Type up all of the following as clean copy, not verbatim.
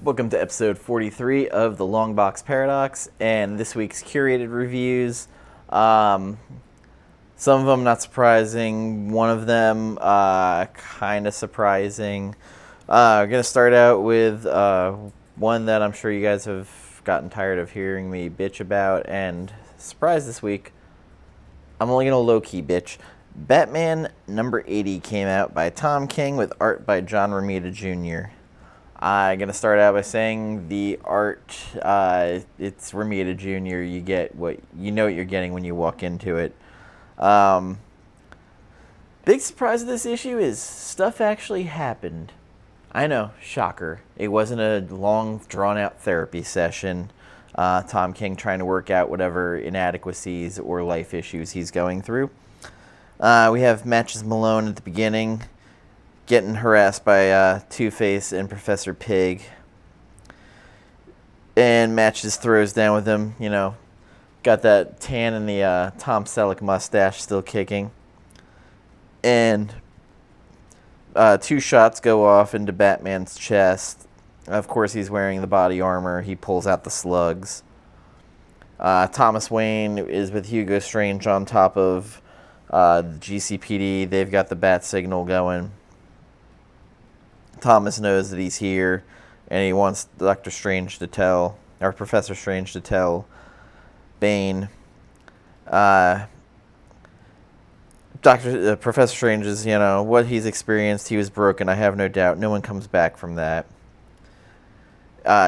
Welcome to episode 43 of the LongBox Paradox, and this week's curated reviews. Some of them not surprising, one of them kind of surprising. We're going to start out with one that I'm sure you guys have gotten tired of hearing me bitch about, and surprise this week, I'm only going to low-key bitch. Batman number 80 came out by Tom King with art by John Romita Jr. I'm going to start out by saying the art, it's Romita Jr. You get what you're getting when you walk into it. Big surprise of this issue is stuff actually happened. I know, shocker. It wasn't a long, drawn-out therapy session. Tom King trying to work out whatever inadequacies or life issues he's going through. We have Matches Malone at the beginning, getting harassed by Two-Face and Professor Pig. And Matches throws down with him, got that tan and the Tom Selleck mustache still kicking. And two shots go off into Batman's chest. Of course, he's wearing the body armor. He pulls out the slugs. Thomas Wayne is with Hugo Strange on top of the GCPD. They've got the bat signal going. Thomas knows that he's here, and he wants Professor Strange to tell Bane. Professor Strange is, what he's experienced. He was broken, I have no doubt. No one comes back from that.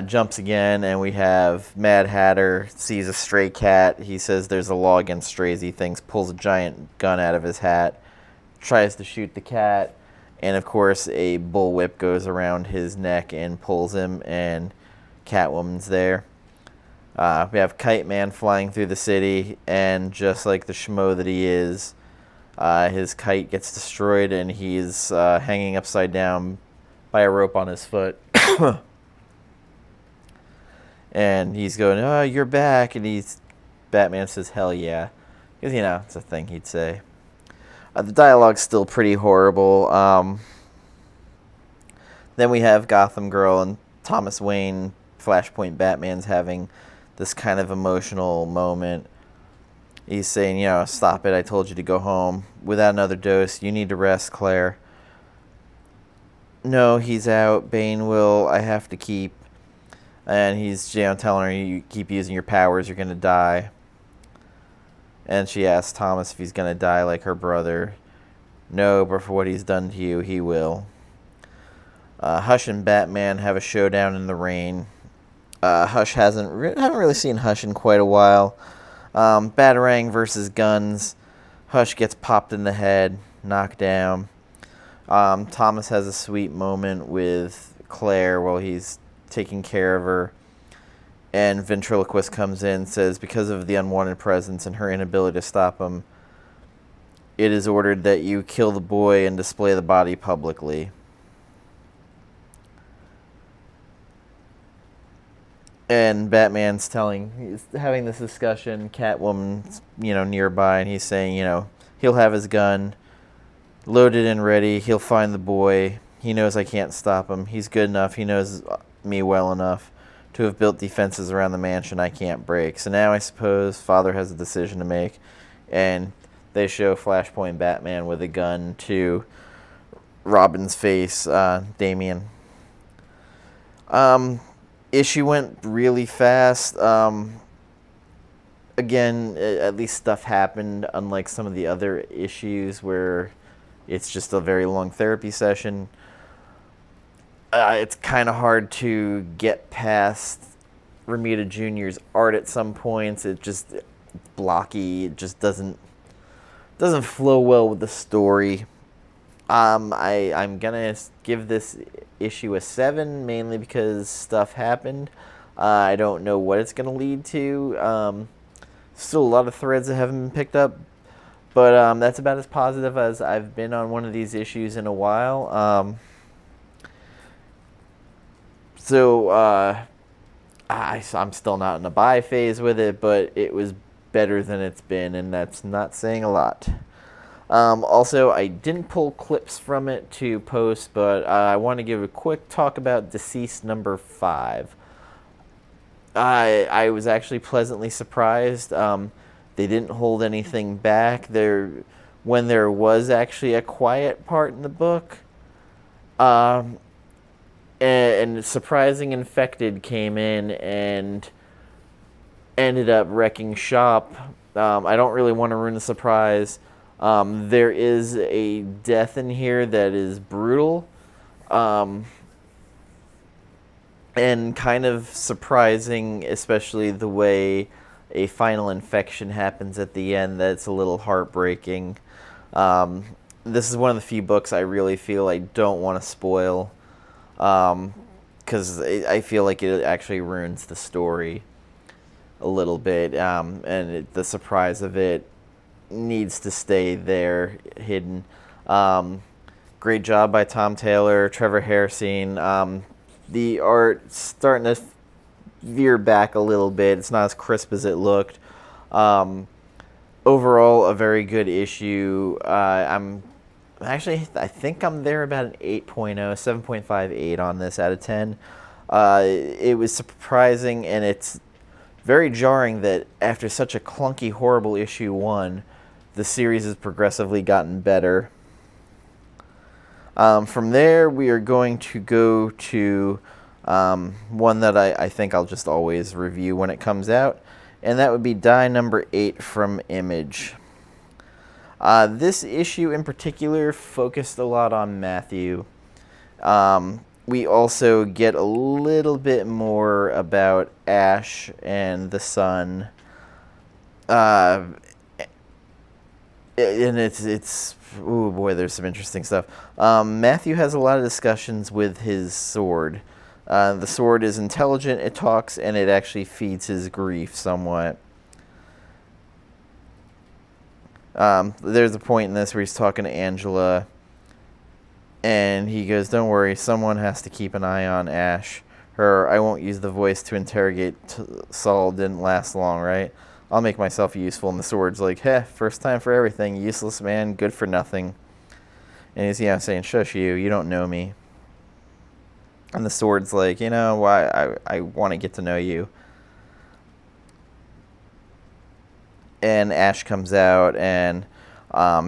Jumps again, and we have Mad Hatter sees a stray cat. He says there's a law against strays. He thinks, pulls a giant gun out of his hat, tries to shoot the cat, and of course a bullwhip goes around his neck and pulls him, and Catwoman's there. We have Kite Man flying through the city, and just like the schmo that he is, his kite gets destroyed, and he's hanging upside down by a rope on his foot. And he's going, "Oh, you're back," and Batman says, "Hell yeah," because it's a thing he'd say. The dialogue's still pretty horrible. Then we have Gotham Girl and Thomas Wayne, Flashpoint Batman's having this kind of emotional moment. He's saying, "Stop it, I told you to go home. Without another dose, you need to rest, Claire." "No, he's out. Bane will. I have to keep." And he's telling her, "You keep using your powers, you're going to die." And she asks Thomas if he's going to die like her brother. "No, but for what he's done to you, he will." Hush and Batman have a showdown in the rain. Hush haven't really seen Hush in quite a while. Batarang versus guns. Hush gets popped in the head, knocked down. Thomas has a sweet moment with Claire while he's taking care of her. And Ventriloquist comes in and says, because of the unwanted presence and her inability to stop him, it is ordered that you kill the boy and display the body publicly. And Batman's he's having this discussion. Catwoman's, nearby, and he's saying, he'll have his gun loaded and ready. He'll find the boy. He knows I can't stop him. He's good enough. He knows me well enough to have built defenses around the mansion I can't break. So now I suppose Father has a decision to make. And they show Flashpoint Batman with a gun to Robin's face, Damian. Issue went really fast. Again, at least stuff happened, unlike some of the other issues where it's just a very long therapy session. It's kind of hard to get past Romita Jr.'s art at some points. It's blocky. It just doesn't flow well with the story. I'm gonna give this issue a 7, mainly because stuff happened. I don't know what it's gonna lead to. Still a lot of threads that haven't been picked up, but that's about as positive as I've been on one of these issues in a while. I'm still not in a buy phase with it, but it was better than it's been, and that's not saying a lot. Also, I didn't pull clips from it to post, but I want to give a quick talk about Deceased number 5. I was actually pleasantly surprised. They didn't hold anything back. When there was actually a quiet part in the book, and surprising infected came in and ended up wrecking shop. I don't really want to ruin the surprise. There is a death in here that is brutal, and kind of surprising, especially the way a final infection happens at the end. That's a little heartbreaking. This is one of the few books I really feel I don't want to spoil, because I feel like it actually ruins the story a little bit, and the surprise of it needs to stay there hidden. Great job by Tom Taylor, Trevor Hairsine. The art's starting to veer back a little bit. It's not as crisp as it looked. Overall, a very good issue. I think I'm there about an 8.0, 7.58 on this out of 10. It was surprising, and it's very jarring that after such a clunky, horrible issue 1, the series has progressively gotten better. From there, we are going to go to one that I think I'll just always review when it comes out, and that would be Die number 8 from Image. This issue in particular focused a lot on Matthew. We also get a little bit more about Ash and the son. And it's oh boy, there's some interesting stuff. Matthew has a lot of discussions with his sword. The sword is intelligent, it talks, and it actually feeds his grief somewhat. There's a point in this where he's talking to Angela, and he goes, "Don't worry, someone has to keep an eye on Ash. Her, I won't use the voice to interrogate Saul didn't last long, right? I'll make myself useful." And the sword's like, "Heh, first time for everything, useless man, good for nothing." And he's, saying, "Shush you don't know me." And the sword's like, why I want to get to know you. And Ash comes out, and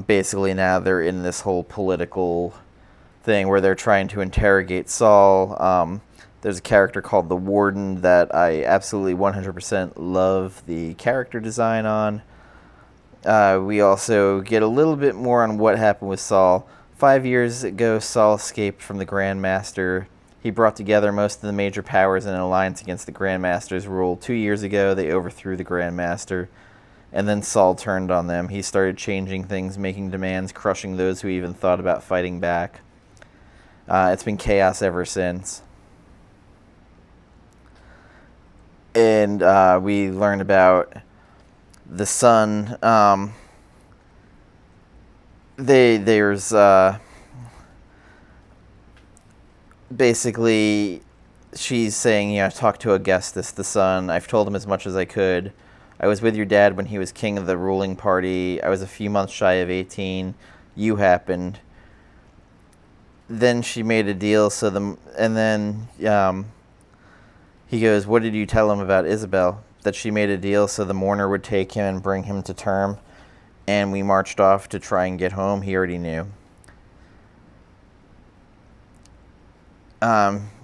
basically now they're in this whole political thing where they're trying to interrogate Saul. There's a character called the Warden that I absolutely 100% love the character design on. We also get a little bit more on what happened with Saul. 5 years ago, Saul escaped from the Grand Master. He brought together most of the major powers in an alliance against the Grand Master's rule. 2 years ago, they overthrew the Grand Master, and then Saul turned on them. He started changing things, making demands, crushing those who even thought about fighting back. It's been chaos ever since. And we learned about the son. There's basically, she's saying, talk to Augustus, the son. I've told him as much as I could. I was with your dad when he was king of the ruling party. I was a few months shy of 18. You happened. Then she made a deal, he goes, what did you tell him about Isabel? That she made a deal so the mourner would take him and bring him to term. And we marched off to try and get home. He already knew.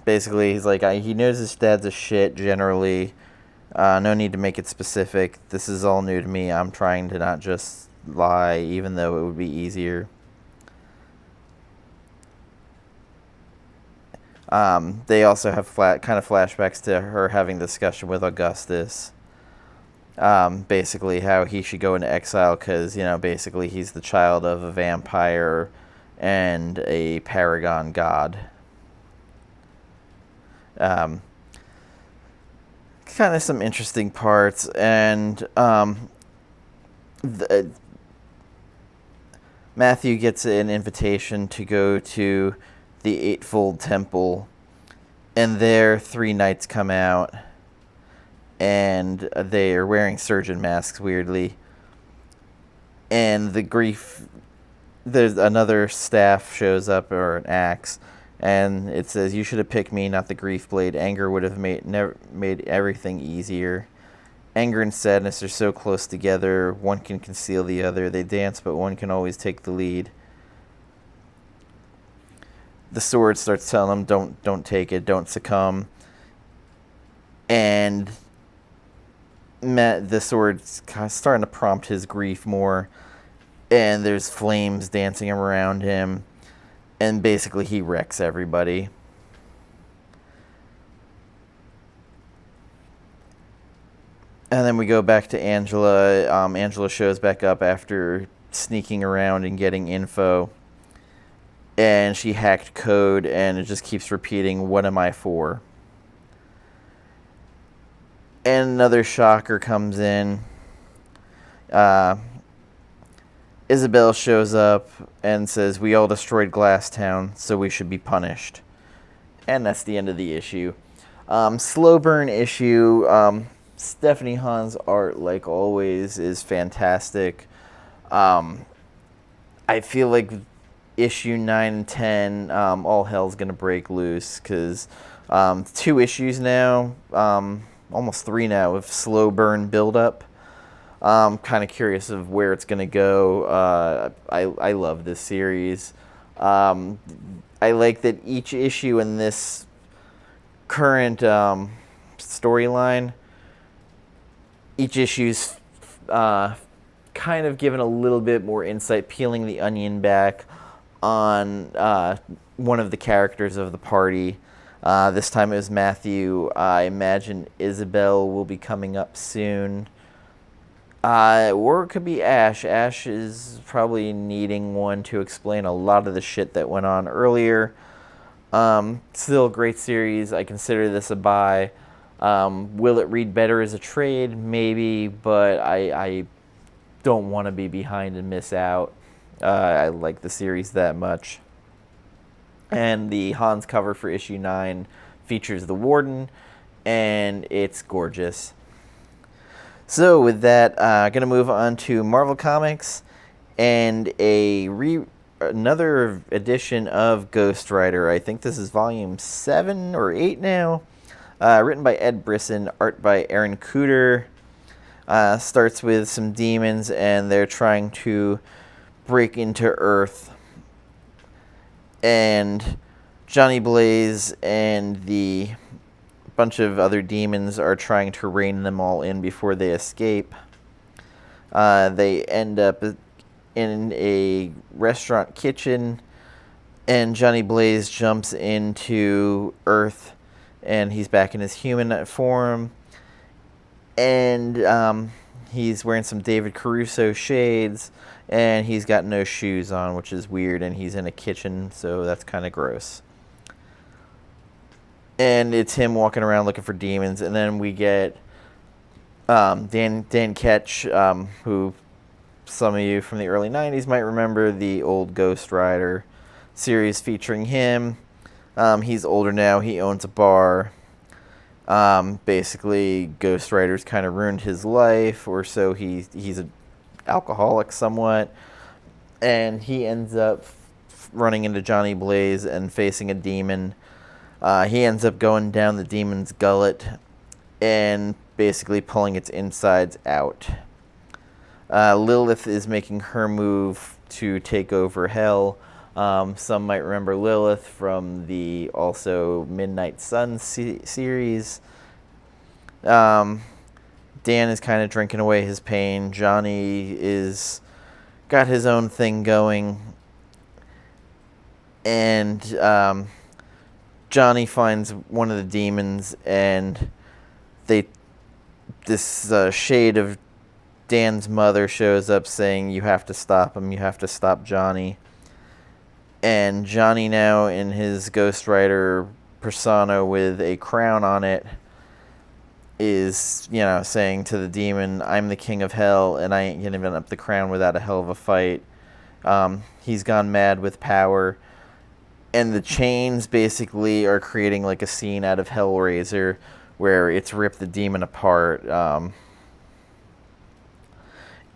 Basically, he's like, he knows his dad's a shit generally. No need to make it specific. This is all new to me. I'm trying to not just lie, even though it would be easier. They also have kind of flashbacks to her having a discussion with Augustus. Basically how he should go into exile because, basically he's the child of a vampire and a paragon god. Kind of some interesting parts, and Matthew gets an invitation to go to the Eightfold Temple, and there 3 knights come out, and they are wearing surgeon masks, weirdly, and the grief there's another staff shows up, or an axe, and it says, "You should have picked me, not the grief blade. Anger would have made everything easier. Anger and sadness are so close together, one can conceal the other. They dance, but one can always take the lead." The sword starts telling him, don't take it, don't succumb. And the sword's kind of starting to prompt his grief more, and there's flames dancing around him, and basically he wrecks everybody. And then we go back to Angela. Angela shows back up after sneaking around and getting info, and she hacked code, and it just keeps repeating, "What am I for?" And another shocker comes in. Isabel shows up and says, "We all destroyed Glasstown, so we should be punished." And that's the end of the issue. Slow burn issue. Stephanie Hahn's art, like always, is fantastic. I feel like issue 9 and 10, all hell's going to break loose, because 2 issues now, almost 3 now, of slow burn build-up. I'm kind of curious of where it's going to go. I love this series. I like that each issue in this current storyline, each issue's kind of given a little bit more insight, peeling the onion back on one of the characters of the party. This time it was Matthew. I imagine Isabel will be coming up soon. Or it could be Ash. Ash is probably needing one to explain a lot of the shit that went on earlier. Still a great series. I consider this a buy. Will it read better as a trade? Maybe, but I don't want to be behind and miss out. I like the series that much. And the Hans cover for issue 9 features the Warden, and it's gorgeous. So with that, I'm going to move on to Marvel Comics and another edition of Ghost Rider. I think this is volume 7 or 8 now. Written by Ed Brisson, art by Aaron Kuder. Starts with some demons, and they're trying to break into Earth. And Johnny Blaze and the bunch of other demons are trying to rein them all in before they escape. They end up in a restaurant kitchen, and Johnny Blaze jumps into Earth, and he's back in his human form. And he's wearing some David Caruso shades, and he's got no shoes on, which is weird, and he's in a kitchen, so that's kind of gross. And it's him walking around looking for demons. And then we get Dan Ketch, who some of you from the early 90s might remember, the old Ghost Rider series featuring him. He's older now. He owns a bar. Basically, Ghost Rider's kind of ruined his life, or so he's an alcoholic somewhat. And he ends up running into Johnny Blaze and facing a demon. He ends up going down the demon's gullet and basically pulling its insides out. Lilith is making her move to take over Hell. Some might remember Lilith from the also Midnight Sun series. Dan is kind of drinking away his pain. Johnny is got his own thing going. And Johnny finds one of the demons, and this shade of Dan's mother shows up saying, "You have to stop him, you have to stop Johnny." And Johnny, now in his Ghost Rider persona with a crown on it, is, saying to the demon, "I'm the king of hell, and I ain't giving up the crown without a hell of a fight." He's gone mad with power. And the chains basically are creating like a scene out of Hellraiser, where it's ripped the demon apart.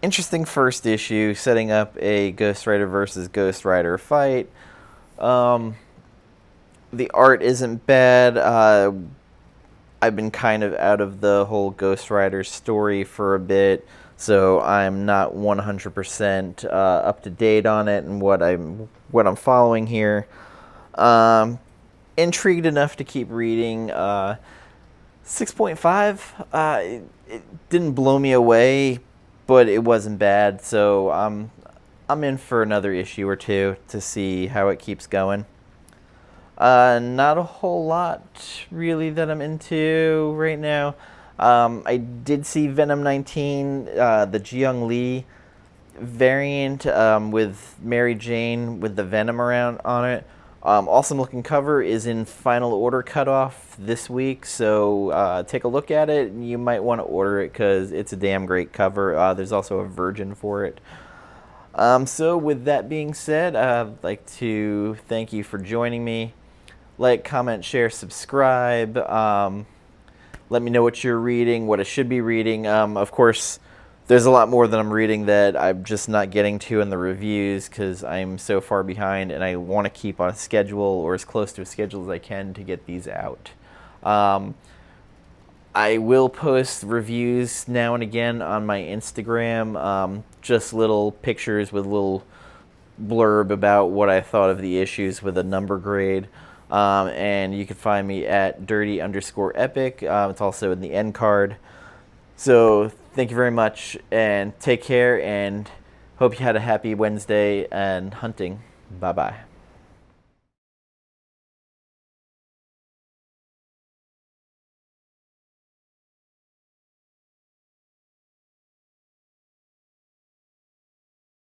interesting first issue, setting up a Ghost Rider versus Ghost Rider fight. The art isn't bad. I've been kind of out of the whole Ghost Rider story for a bit, so I'm not 100% up to date on it and what I'm following here. Intrigued enough to keep reading. 6.5. It didn't blow me away, but it wasn't bad. So I'm in for another issue or two to see how it keeps going. Not a whole lot really that I'm into right now. I did see Venom 19, the Jiyoung Lee variant with Mary Jane with the Venom around on it. Awesome looking cover is in final order cutoff this week, so take a look at it. You might want to order it because it's a damn great cover. There's also a Virgin for it. So with that being said, I'd like to thank you for joining me. Like, comment, share, subscribe. Let me know what you're reading, what I should be reading. Of course, there's a lot more that I'm reading that I'm just not getting to in the reviews because I'm so far behind, and I want to keep on a schedule or as close to a schedule as I can to get these out. I will post reviews now and again on my Instagram, just little pictures with a little blurb about what I thought of the issues with a number grade. And you can find me at dirty_epic. It's also in the end card. So thank you very much, and take care, and hope you had a happy Wednesday and hunting. Bye-bye.